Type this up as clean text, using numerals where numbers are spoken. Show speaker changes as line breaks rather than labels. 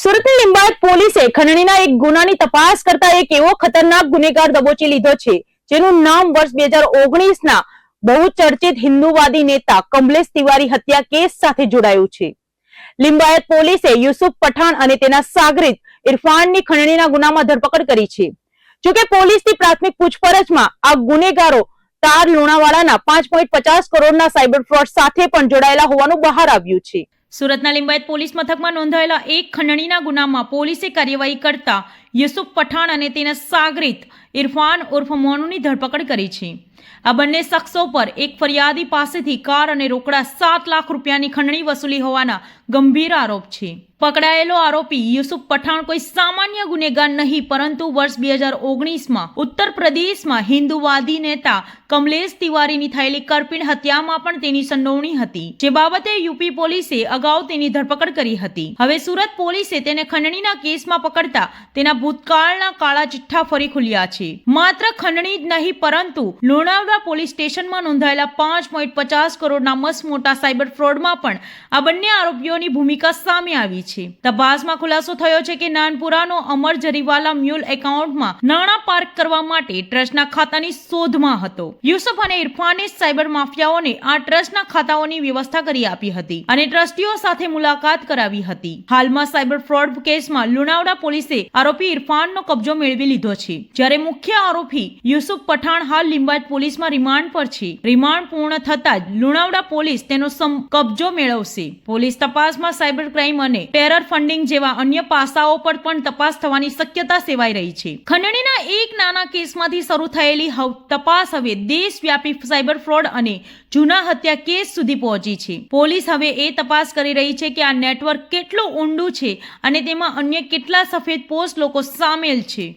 સુરતની લિંબાયત પોલીસે ખંડણીના એક ગુનાની તપાસ કરતા એક એવો ખતરનાક ગુનેગાર દબોચી લીધો છે જેનું નામ વર્ષ 2019ના બહુ ચર્ચિત હિન્દુવાદી નેતા કમલેશ તિવારી હત્યા કેસ સાથે જોડાયું છે। લિંબાયત પોલીસે યુસુફ પઠાણ અને તેના સાગરીત ઇરફાનની ખંડણીના ગુનામાં ધરપકડ કરી છે। જોકે પોલીસની પ્રાથમિક પૂછપરછમાં આ ગુનેગારો તાર લુણાવાડાના 5.50 કરોડના સાયબર ફ્રોડ સાથે પણ જોડાયેલા હોવાનું બહાર આવ્યું છે।
સુરતના લિંબાયત પોલીસ મથકમાં નોંધાયેલા એક ખંડણીના ગુનામાં પોલીસે કાર્યવાહી કરતા યુસુફ પઠાણ અને તેના સાગરીત ઇરફાન ઉર્ફ મોનુની ધરપકડ કરી છે। આ બંને શખ્સો પર એક ફરિયાદી પાસેથી કાર અને રોકડા 7 લાખ રૂપિયાની ખંડણી વસૂલી હોવાના ગંભીર આરોપ છે। પકડાયેલો આરોપી યુસુફ પઠાણ કોઈ સામાન્ય ગુનેગાર નહીં પરંતુ વર્ષ 2019માં ઉત્તર પ્રદેશમાં હિન્દુવાદી નેતા કમલેશ તિવારીની થયેલી કરપીણ હત્યામાં પણ તેની સંડોવણી હતી, જે બાબતે યુપી પોલીસે અગાઉ તેની ધરપકડ કરી હતી। હવે સુરત પોલીસે તેને ખંડણીના કેસમાં પકડતા તેના ભૂતકાળના કાળા ચિઠ્ઠા ફરી ખુલ્યા છે। માત્ર ખંડણી જ નહીં પરંતુ લુણાવાડા પોલીસ સ્ટેશનમાં નોંધાયેલા 5.50 કરોડના મસમોટા સાયબર ફ્રોડમાં પણ આ બંને આરોપીઓની ભૂમિકા સામે આવી છે। તપાસમાં ખુલાસો થયો છે કે નાનપુરાનો અમર જરીવાલા મ્યુલ એકાઉન્ટમાં નાણાં પાર્ક કરવા માટે ટ્રસ્ટના ખાતાની શોધમાં હતો। યુસુફ અને ઇરફાને સાયબર માફિયાઓને આ ટ્રસ્ટના ખાતાઓની વ્યવસ્થા કરી આપી હતી અને ટ્રસ્ટીઓ સાથે મુલાકાત કરાવી હતી। હાલમાં સાયબર ફ્રોડ કેસમાં લુણાવાડા પોલીસે આરોપી ઇરફાનનો કબજો મેળવી લીધો છે, જ્યારે મુખ્ય આરોપી યુસુફ પઠાણ હાલ લિંબાયત પોલીસમાં રિમાન્ડ પર છે। રિમાન્ડ પૂર્ણ થતાં જ લુણાવાડા પોલીસ તેનો કબજો મેળવશે। પોલીસ તપાસમાં સાયબર ક્રાઇમ અને ટેરર ફંડિંગ જેવા અન્ય પાસાઓ પર પણ તપાસ થવાની શક્યતા સેવાઈ રહી છે। ખંડણીના એક નાના કેસમાંથી શરૂ થયેલી તપાસ હવે દેશવ્યાપી સાયબર ફ્રોડ અને જૂના હત્યા કેસ સુધી પહોંચી છે। પોલીસ હવે એ તપાસ કરી રહી છે કે આ નેટવર્ક કેટલું ઊંડું છે અને તેમાં અન્ય કેટલા સફેદ પોસ્ટ લોકો સામેલ છે।